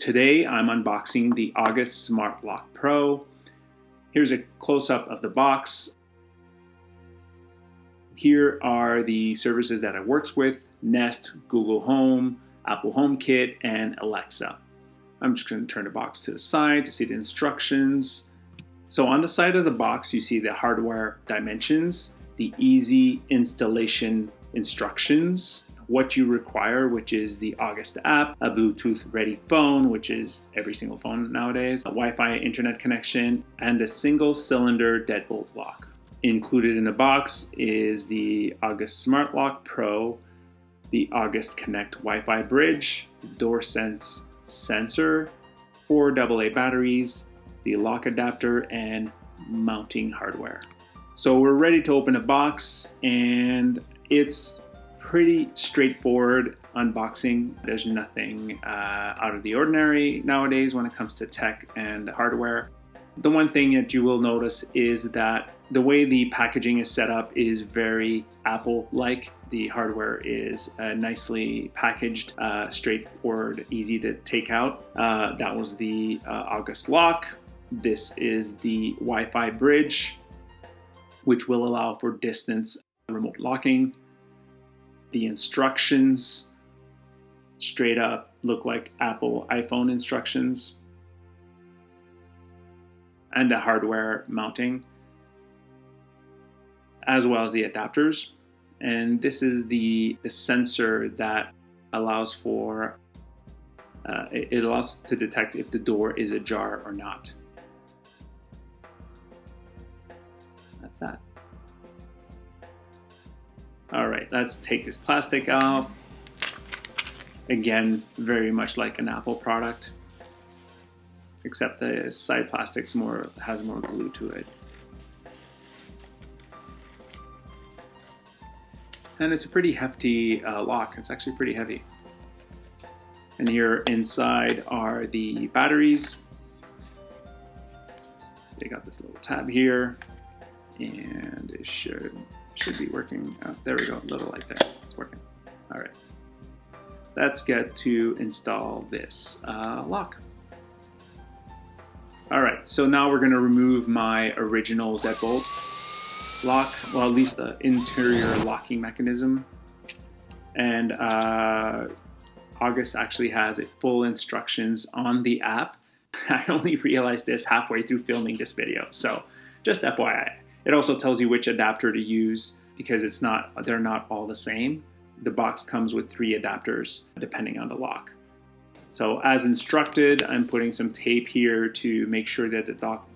Today I'm unboxing the August Smart Lock Pro. Here's a close-up of the box. Here are the services that it works with: Nest, Google Home, Apple HomeKit, and Alexa. I'm just going to turn the box to the side to see the instructions. So on the side of the box you see the hardware dimensions, the easy installation instructions, what you require, which is the August app, a Bluetooth ready phone, which is every single phone nowadays, a Wi-Fi internet connection, and a single cylinder deadbolt lock. Included in the box is the August Smart Lock Pro, the August Connect Wi-Fi bridge, DoorSense sensor, 4 AA batteries, the lock adapter, and mounting hardware. So we're ready to open a box, and it's pretty straightforward unboxing. There's nothing out of the ordinary nowadays when it comes to tech and hardware. The one thing that you will notice is that the way the packaging is set up is very Apple-like. The hardware is nicely packaged, straightforward, easy to take out. That was the August lock. This is the Wi-Fi bridge, which will allow for distance remote locking. The instructions straight up look like Apple iPhone instructions, and the hardware mounting, as well as the adapters. And this is the sensor that allows for it allows to detect if the door is ajar or not. That's that. All right, let's take this plastic off. Again, very much like an Apple product, except the side plastic's has more glue to it. And it's a pretty hefty lock. It's actually pretty heavy. And here inside are the batteries. Let's take out this little tab here, and it should be working. Oh, there we go, little light there, it's working. All right, let's get to install this lock. All right, so now we're gonna remove my original deadbolt lock, well, at least the interior locking mechanism. And August actually has full instructions on the app. I only realized this halfway through filming this video, so just FYI. It also tells you which adapter to use because they're not all the same. The box comes with 3 adapters depending on the lock. So as instructed, I'm putting some tape here to make sure that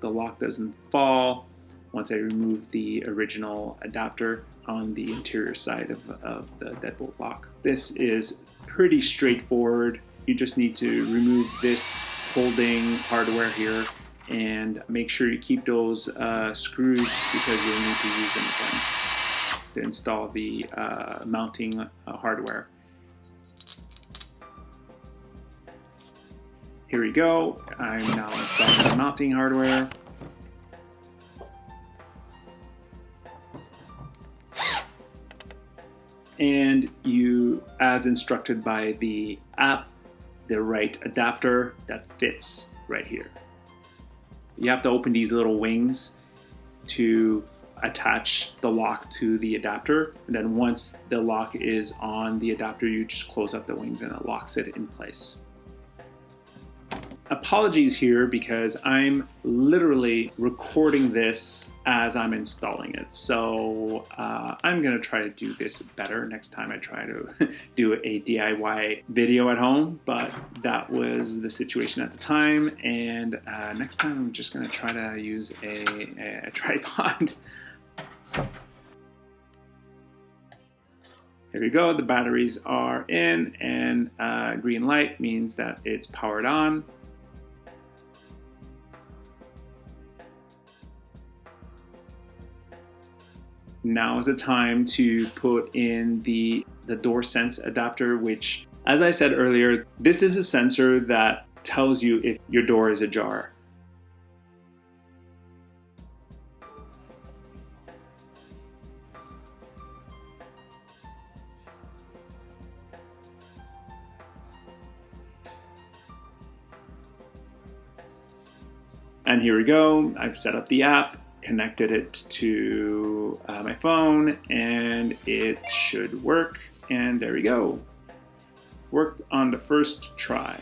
the lock doesn't fall once I remove the original adapter on the interior side of the deadbolt lock. This is pretty straightforward. You just need to remove this holding hardware here and make sure you keep those screws because you'll need to use them again to install the mounting hardware. Here we go. I'm now installing the mounting hardware. And you, as instructed by the app, the right adapter that fits right here. You have to open these little wings to attach the lock to the adapter. And then once the lock is on the adapter, you just close up the wings and it locks it in place. Apologies here because I'm literally recording this as I'm installing it. So I'm gonna try to do this better next time I try to do a DIY video at home, but that was the situation at the time. And next time I'm just gonna try to use a tripod. Here we go, the batteries are in, and green light means that it's powered on. Now is the time to put in the DoorSense adapter, which, as I said earlier, this is a sensor that tells you if your door is ajar. And here we go. I've set up the app, connected it to my phone, and it should work. And there we go. Worked on the first try.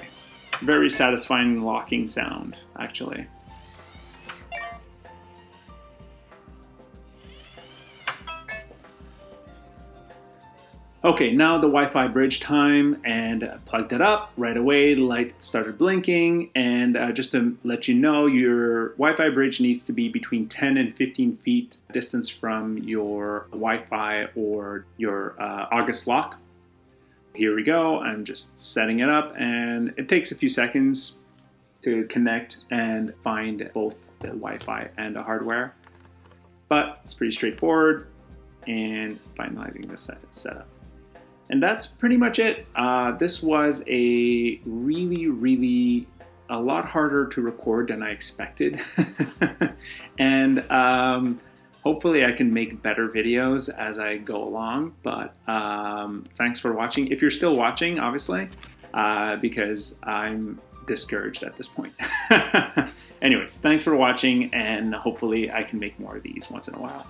Very satisfying locking sound, actually. Okay, now the Wi-Fi bridge time, and plugged it up right away. The light started blinking, and just to let you know, your Wi-Fi bridge needs to be between 10 and 15 feet distance from your Wi-Fi or your August lock. Here we go. I'm just setting it up, and it takes a few seconds to connect and find both the Wi-Fi and the hardware, but it's pretty straightforward. And finalizing the setup. And that's pretty much it. This was a really a lot harder to record than I expected. And hopefully I can make better videos as I go along. But thanks for watching. If you're still watching, obviously, because I'm discouraged at this point. Anyways, thanks for watching, and hopefully I can make more of these once in a while.